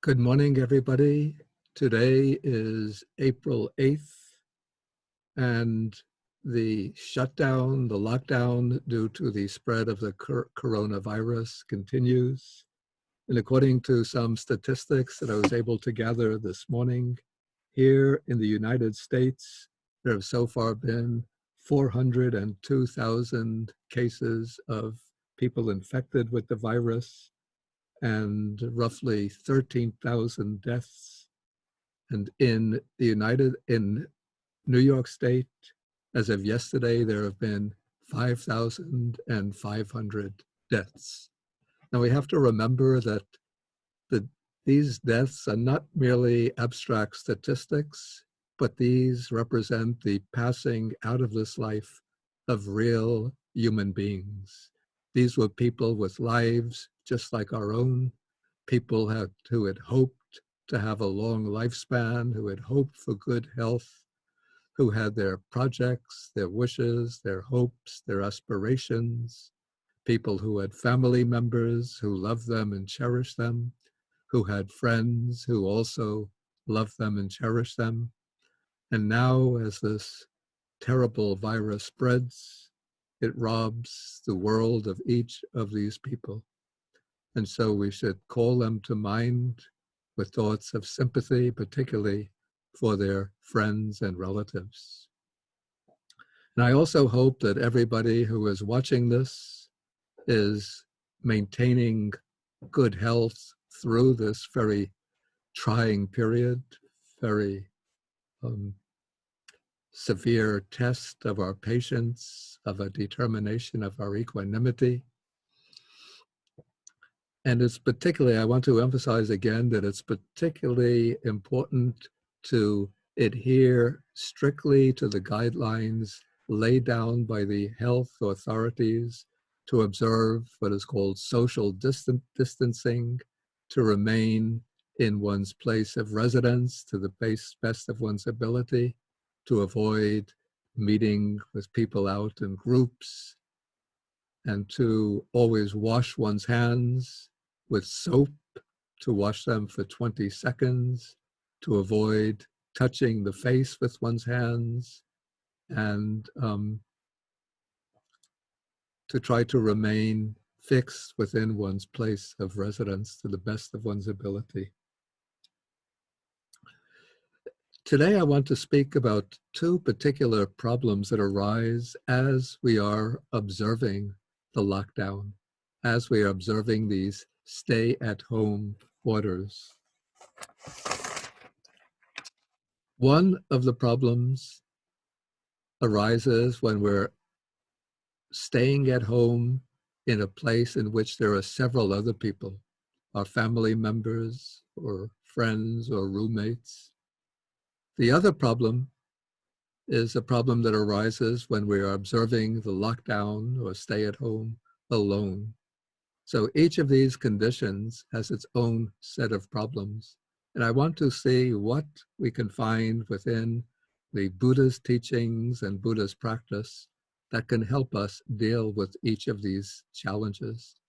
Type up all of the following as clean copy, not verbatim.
Good morning, everybody. Today is April 8th, and the shutdown, the lockdown due to the spread of the coronavirus continues. And according to some statistics that I was able to gather this morning, here in the United States, there have so far been 402,000 cases of people infected with the virus, and roughly 13,000 deaths. And in New York State, as of yesterday, there have been 5,500 deaths. Now we have to remember that these deaths are not merely abstract statistics, but these represent the passing out of this life of real human beings. These were people with lives just like our own, people who had hoped to have a long lifespan, who had hoped for good health, who had their projects, their wishes, their hopes, their aspirations, people who had family members who loved them and cherished them, who had friends who also loved them and cherished them. And now, as this terrible virus spreads, it robs the world of each of these people. And so we should call them to mind with thoughts of sympathy, particularly for their friends and relatives. And I also hope that everybody who is watching this is maintaining good health through this very trying period, very severe test of our patience, of a determination of our equanimity. And it's particularly, I want to emphasize again that it's particularly important to adhere strictly to the guidelines laid down by the health authorities, to observe what is called social distancing, to remain in one's place of residence to the best of one's ability, to avoid meeting with people out in groups, and to always wash one's hands with soap, to wash them for 20 seconds, to avoid touching the face with one's hands, and to try to remain fixed within one's place of residence to the best of one's ability. Today, I want to speak about two particular problems that arise as we are observing the lockdown, as we are observing these stay-at-home orders. One of the problems arises when we're staying at home in a place in which there are several other people, our family members or friends or roommates. The other problem is a problem that arises when we are observing the lockdown or stay at home alone. So each of these conditions has its own set of problems. And I want to see what we can find within the Buddha's teachings and Buddha's practice that can help us deal with each of these challenges.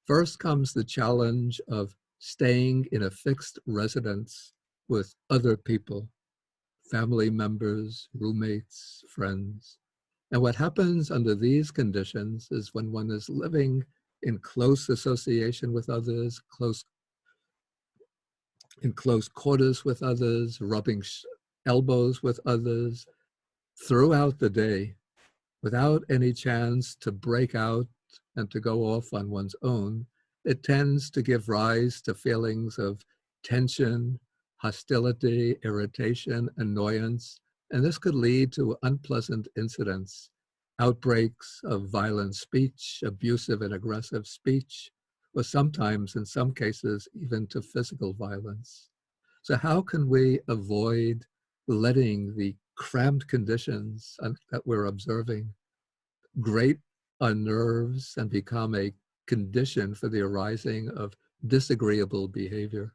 First comes the challenge of staying in a fixed residence with other people, family members, roommates, friends. And what happens under these conditions is when one is living in close association with others, in close quarters with others, rubbing elbows with others throughout the day, without any chance to break out and to go off on one's own, it tends to give rise to feelings of tension, hostility, irritation, annoyance, and this could lead to unpleasant incidents, outbreaks of violent speech, abusive and aggressive speech, or sometimes, in some cases, even to physical violence. So how can we avoid letting the cramped conditions that we're observing grate on nerves and become a condition for the arising of disagreeable behavior?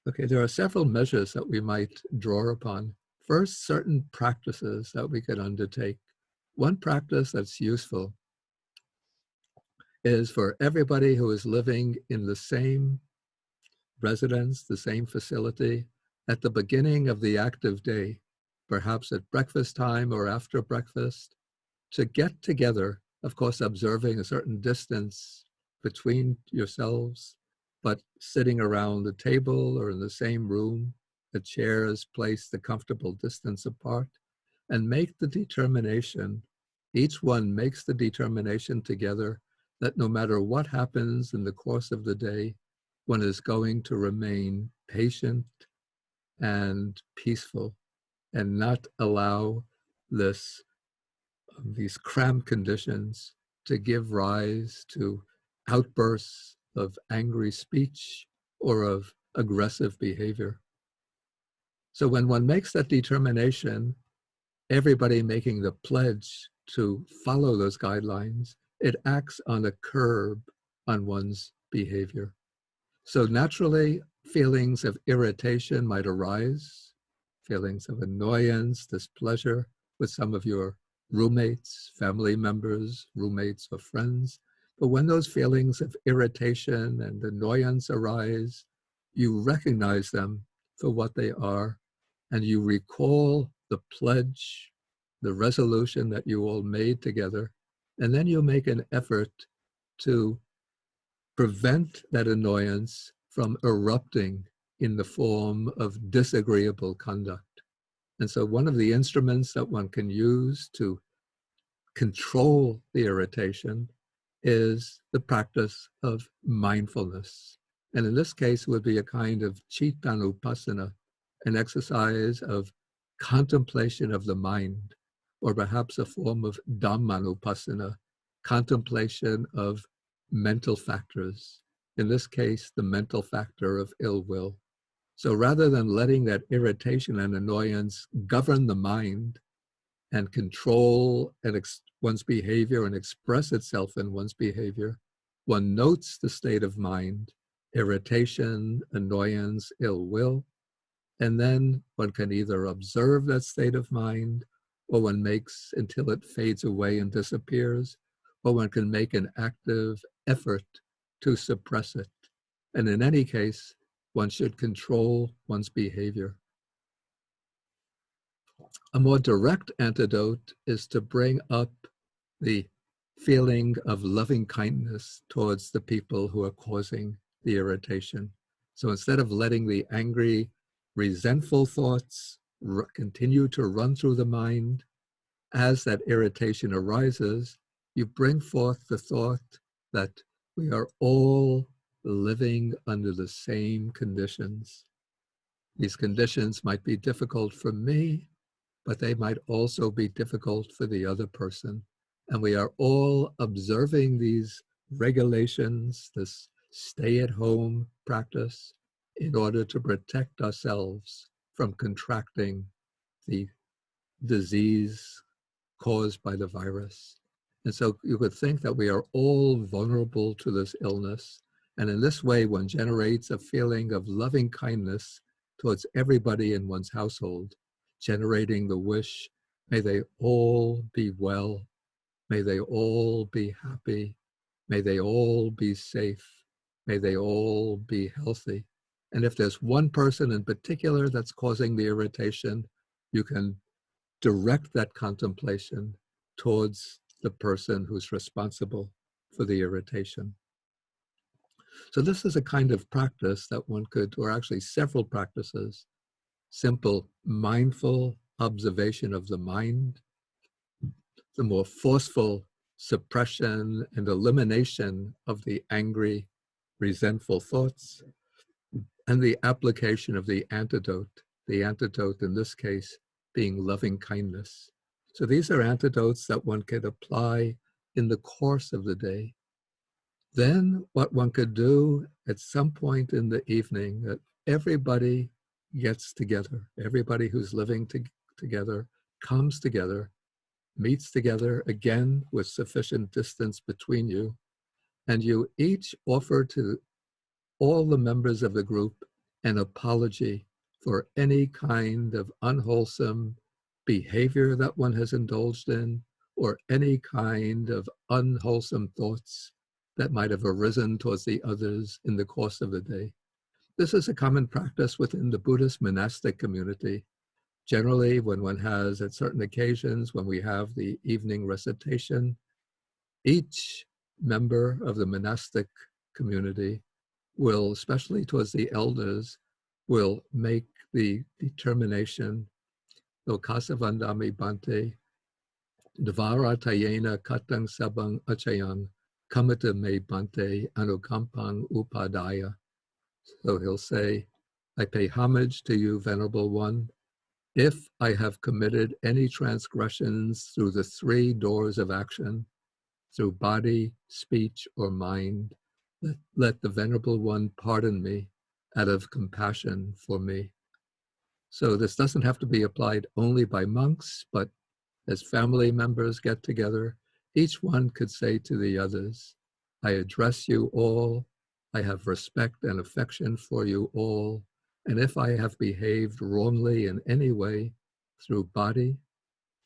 Okay, there are several measures that we might draw upon. First, certain practices that we could undertake. One practice that's useful is for everybody who is living in the same residence, the same facility, at the beginning of the active day, perhaps at breakfast time or after breakfast, to get together, of course, observing a certain distance between yourselves, but sitting around the table or in the same room, the chairs placed a comfortable distance apart, and make the determination, each one makes the determination together that no matter what happens in the course of the day, one is going to remain patient and peaceful and not allow these cramped conditions to give rise to outbursts of angry speech or of aggressive behavior. So when one makes that determination, everybody making the pledge to follow those guidelines, it acts on a curb on one's behavior. So naturally, feelings of irritation might arise, feelings of annoyance, displeasure with some of your roommates, family members, roommates, or friends. But when those feelings of irritation and annoyance arise, you recognize them for what they are, and you recall the pledge, the resolution that you all made together, and then you make an effort to prevent that annoyance from erupting in the form of disagreeable conduct. And so one of the instruments that one can use to control the irritation is the practice of mindfulness. And in this case, it would be a kind of Chittanupassana, an exercise of contemplation of the mind, or perhaps a form of Dhammanupassana, contemplation of mental factors. In this case, the mental factor of ill will. So rather than letting that irritation and annoyance govern the mind and control one's behavior and express itself in one's behavior, one notes the state of mind, irritation, annoyance, ill will, and then one can either observe that state of mind, or one makes until it fades away and disappears, or one can make an active effort to suppress it. And in any case, one should control one's behavior. A more direct antidote is to bring up the feeling of loving kindness towards the people who are causing the irritation. So instead of letting the angry, resentful thoughts continue to run through the mind, as that irritation arises, you bring forth the thought that we are all living under the same conditions. These conditions might be difficult for me, but they might also be difficult for the other person. And we are all observing these regulations, this stay-at-home practice, in order to protect ourselves from contracting the disease caused by the virus. And so you could think that we are all vulnerable to this illness. And in this way, one generates a feeling of loving kindness towards everybody in one's household, generating the wish, may they all be well, may they all be happy, may they all be safe, may they all be healthy. And if there's one person in particular that's causing the irritation, you can direct that contemplation towards the person who's responsible for the irritation. So this is a kind of practice that one could, or actually several practices, simple mindful observation of the mind, the more forceful suppression and elimination of the angry, resentful thoughts, and the application of the antidote in this case being loving kindness. So these are antidotes that one could apply in the course of the day. Then what one could do at some point in the evening, that everybody gets together, everybody who's living together comes together, meets together again with sufficient distance between you, and you each offer to all the members of the group an apology for any kind of unwholesome behavior that one has indulged in, or any kind of unwholesome thoughts that might have arisen towards the others in the course of the day. This is a common practice within the Buddhist monastic community. Generally, when one has, at certain occasions, when we have the evening recitation, each member of the monastic community will, especially towards the elders, will make the determination, Lokasavandami Bante, Dvara Tayena Katang Sabang Achayang, Kamata Me Bante Anukampang Upadaya. So he'll say, I pay homage to you, Venerable One, if I have committed any transgressions through the three doors of action, through body, speech, or mind, let the Venerable One pardon me out of compassion for me. So this doesn't have to be applied only by monks, but as family members get together, each one could say to the others, I address you all, I have respect and affection for you all, and if I have behaved wrongly in any way, through body,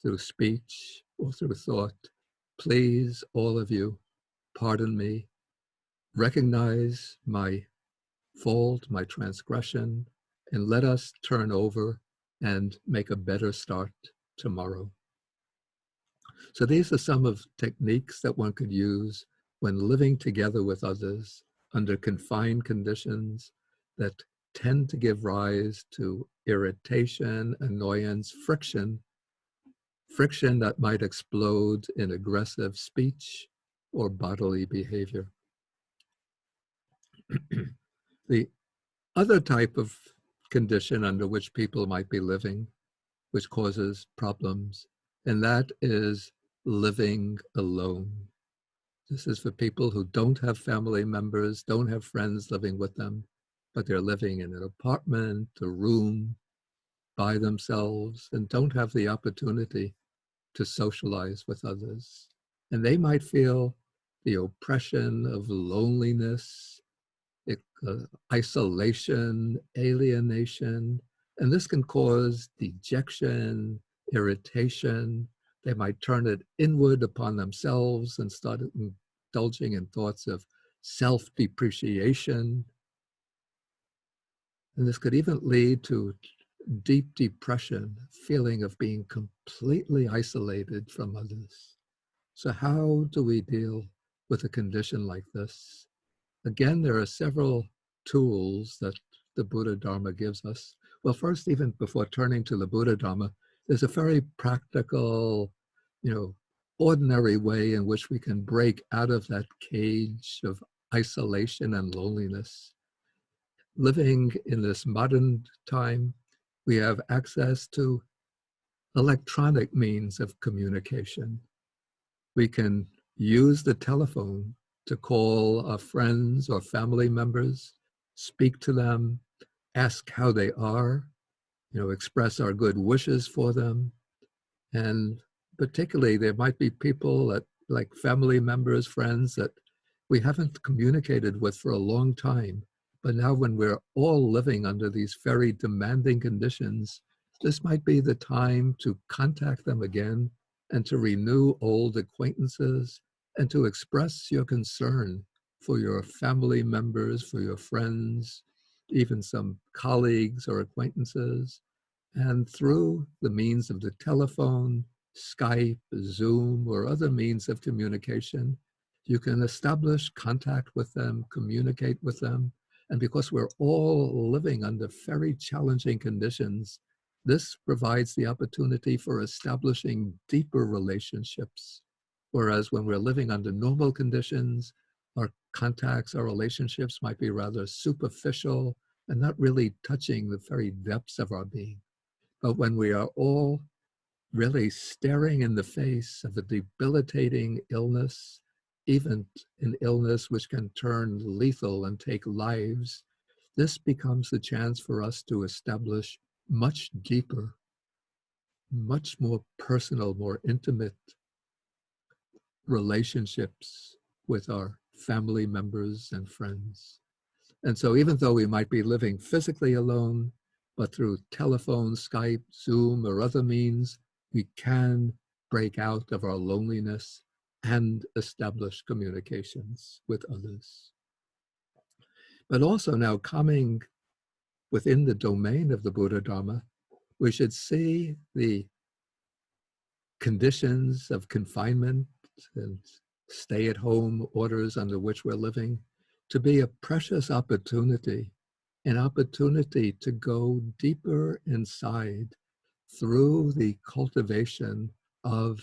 through speech, or through thought, please, all of you, pardon me, recognize my fault, my transgression, and let us turn over and make a better start tomorrow. So these are some of techniques that one could use when living together with others under confined conditions that tend to give rise to irritation, annoyance, friction that might explode in aggressive speech or bodily behavior. The other type of condition under which people might be living, which causes problems, and that is living alone. This is for people who don't have family members, don't have friends living with them, but they're living in an apartment, a room, by themselves, and don't have the opportunity to socialize with others. And they might feel the oppression of loneliness, isolation, alienation, and this can cause dejection, irritation. They might turn it inward upon themselves and start indulging in thoughts of self-depreciation. And this could even lead to deep depression, feeling of being completely isolated from others. So how do we deal with a condition like this? Again, there are several tools that the Buddha Dharma gives us. Well, first, even before turning to the Buddha Dharma, there's a very practical, ordinary way in which we can break out of that cage of isolation and loneliness. Living in this modern time, we have access to electronic means of communication. We can use the telephone to call our friends or family members, speak to them, ask how they are, express our good wishes for them. And particularly, there might be people that, like family members, friends that we haven't communicated with for a long time. But now when we're all living under these very demanding conditions, this might be the time to contact them again and to renew old acquaintances and to express your concern for your family members, for your friends, even some colleagues or acquaintances. And through the means of the telephone, Skype, Zoom, or other means of communication, you can establish contact with them, communicate with them. And because we're all living under very challenging conditions, this provides the opportunity for establishing deeper relationships. Whereas when we're living under normal conditions, our contacts, our relationships might be rather superficial and not really touching the very depths of our being. But when we are all really staring in the face of a debilitating illness, even an illness which can turn lethal and take lives, this becomes the chance for us to establish much deeper, much more personal, more intimate relationships with our family members and friends. And so even though we might be living physically alone, but through telephone, Skype, Zoom, or other means, we can break out of our loneliness and establish communications with others. But also now coming within the domain of the Buddha Dharma, we should see the conditions of confinement and stay-at-home orders under which we're living to be a precious opportunity, an opportunity to go deeper inside through the cultivation of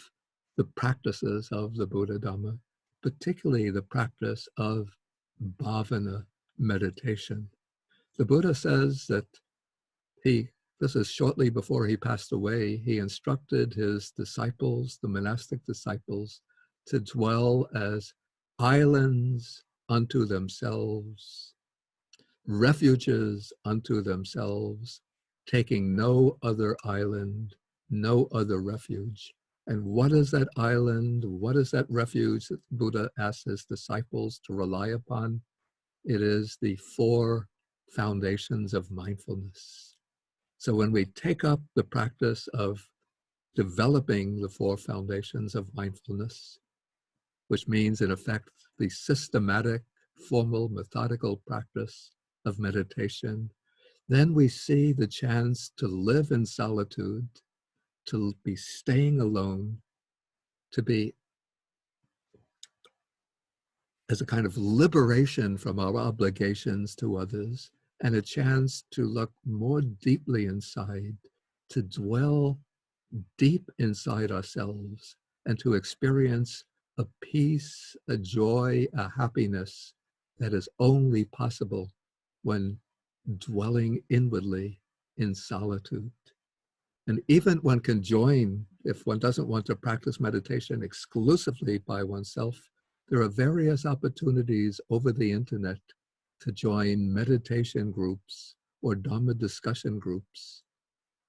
the practices of the Buddha Dhamma, particularly the practice of bhavana meditation. The Buddha says that this is shortly before he passed away, he instructed his disciples, the monastic disciples, to dwell as islands unto themselves, refuges unto themselves, taking no other island, no other refuge. And what is that island? What is that refuge that Buddha asked his disciples to rely upon? It is the 4 foundations of mindfulness. So when we take up the practice of developing the 4 foundations of mindfulness, which means in effect the systematic, formal, methodical practice of meditation, then we see the chance to live in solitude, to be staying alone, to be as a kind of liberation from our obligations to others, and a chance to look more deeply inside, to dwell deep inside ourselves, and to experience a peace, a joy, a happiness that is only possible when dwelling inwardly in solitude. And even one can join, if one doesn't want to practice meditation exclusively by oneself, there are various opportunities over the internet to join meditation groups or Dhamma discussion groups,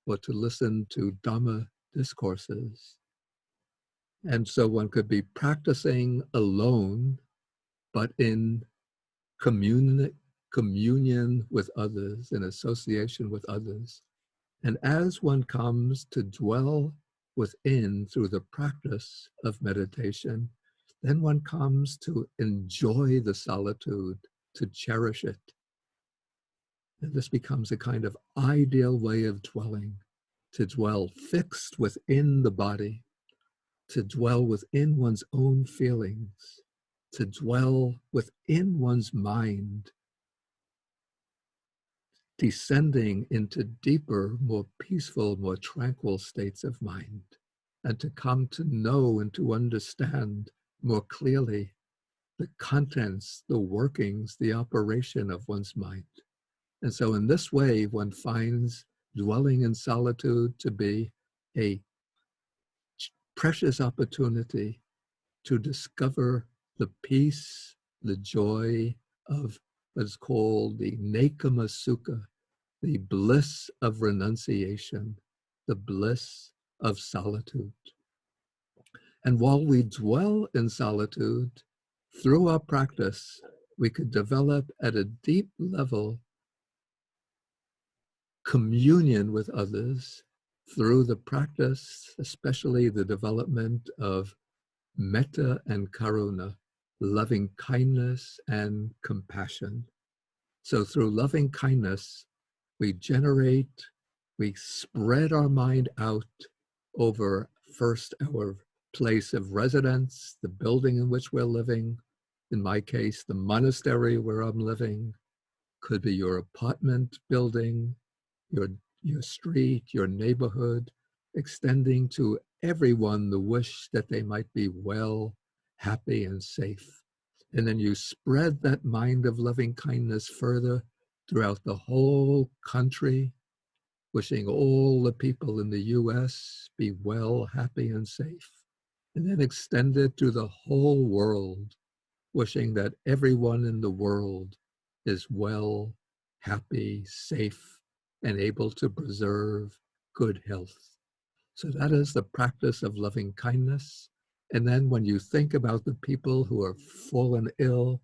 or to listen to Dhamma discourses. And so one could be practicing alone, but in communion with others, in association with others. And as one comes to dwell within through the practice of meditation, then one comes to enjoy the solitude, to cherish it. And this becomes a kind of ideal way of dwelling, to dwell fixed within the body, to dwell within one's own feelings, to dwell within one's mind, descending into deeper, more peaceful, more tranquil states of mind, and to come to know and to understand more clearly the contents, the workings, the operation of one's mind. And so in this way, one finds dwelling in solitude to be a precious opportunity to discover the peace, the joy of what is called the nekama sukha, the bliss of renunciation, the bliss of solitude. And while we dwell in solitude, through our practice, we could develop at a deep level communion with others through the practice, especially the development of metta and karuna, loving kindness and compassion. So through loving kindness, we spread our mind out over first our place of residence, the building in which we're living. In my case, the monastery where I'm living, could be your apartment building, your street, your neighborhood, extending to everyone the wish that they might be well, happy, and safe. And then you spread that mind of loving kindness further throughout the whole country, wishing all the people in the US be well, happy, and safe. And then extend it to the whole world, wishing that everyone in the world is well, happy, safe, and able to preserve good health. So that is the practice of loving kindness. And then when you think about the people who are fallen ill,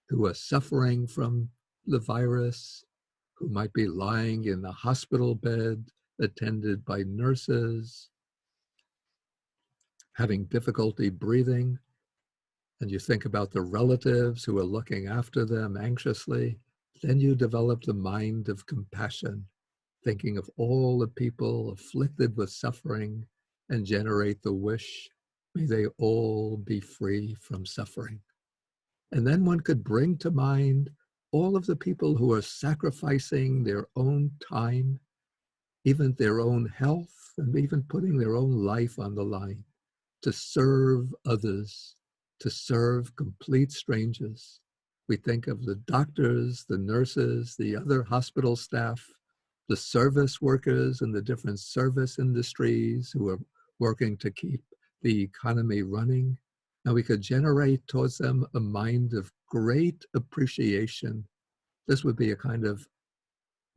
who are suffering from the virus, who might be lying in the hospital bed, attended by nurses, having difficulty breathing, and you think about the relatives who are looking after them anxiously, Then you develop the mind of compassion, thinking of all the people afflicted with suffering, and generate the wish, may they all be free from suffering. And then one could bring to mind all of the people who are sacrificing their own time, even their own health, and even putting their own life on the line to serve others, to serve complete strangers. We think of the doctors, the nurses, the other hospital staff, the service workers in the different service industries who are working to keep the economy running. And we could generate towards them a mind of great appreciation. This would be a kind of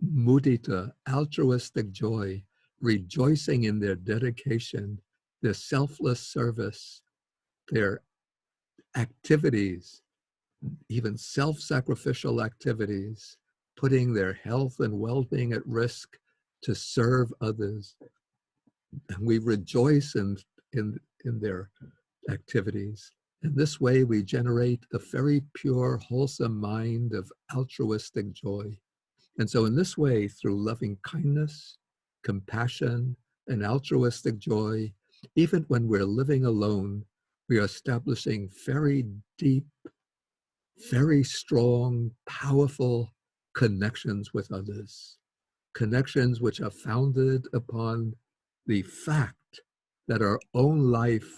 mudita, altruistic joy, rejoicing in their dedication, their selfless service, their activities, even self-sacrificial activities, putting their health and well-being at risk to serve others. And we rejoice in their activities. In this way, we generate a very pure, wholesome mind of altruistic joy. And so in this way, through loving kindness, compassion, and altruistic joy, even when we're living alone, we are establishing very deep, very strong, powerful connections with others. Connections which are founded upon the fact that our own life,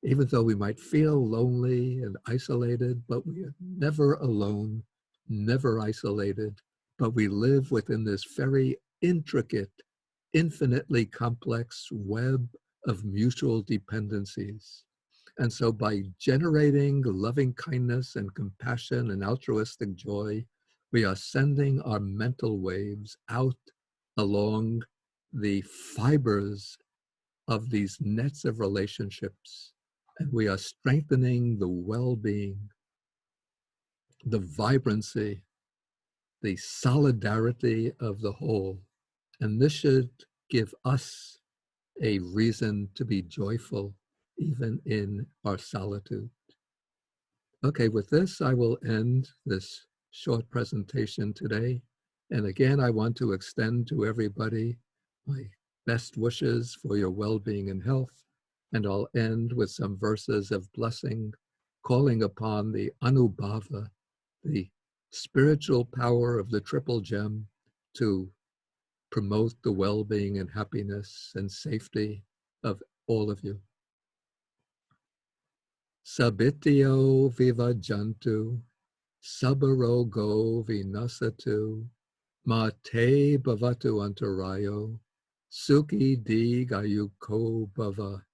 even though we might feel lonely and isolated, but we are never alone, never isolated, but we live within this very intricate, infinitely complex web of mutual dependencies. And so by generating loving kindness and compassion and altruistic joy, we are sending our mental waves out along the fibers of these nets of relationships. And we are strengthening the well-being, the vibrancy, the solidarity of the whole. And this should give us a reason to be joyful, even in our solitude. Okay, with this, I will end this short presentation today. And again, I want to extend to everybody my best wishes for your well-being and health. And I'll end with some verses of blessing, calling upon the Anubhava, the spiritual power of the triple gem, to promote the well-being and happiness and safety of all of you. Sabityo vivajantu, sabarogo vinasatu, mate bhavatu antarayo, sukhi di gayuko bhava,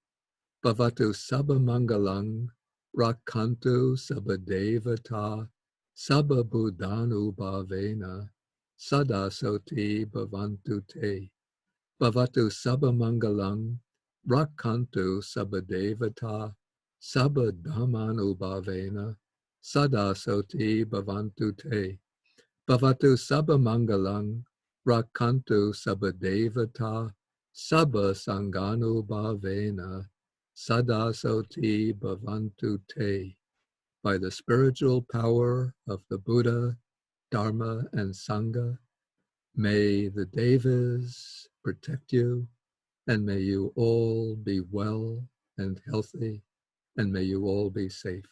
bhavatu sabamangalang, rakantu sabadevata, sababudhanu bhavena, sadasoti bhavantu te. Bhavatu sabamangalang, rakantu sabadevata, sabadhamanubhavena, sadasoti bhavantu te. Bhavatu sabamangalang, rakantu sabadevata, sabasanganubhavena, sadasoti bhavantu te. By the spiritual power of the Buddha, Dharma, and Sangha, may the Devas protect you, and may you all be well and healthy, and may you all be safe.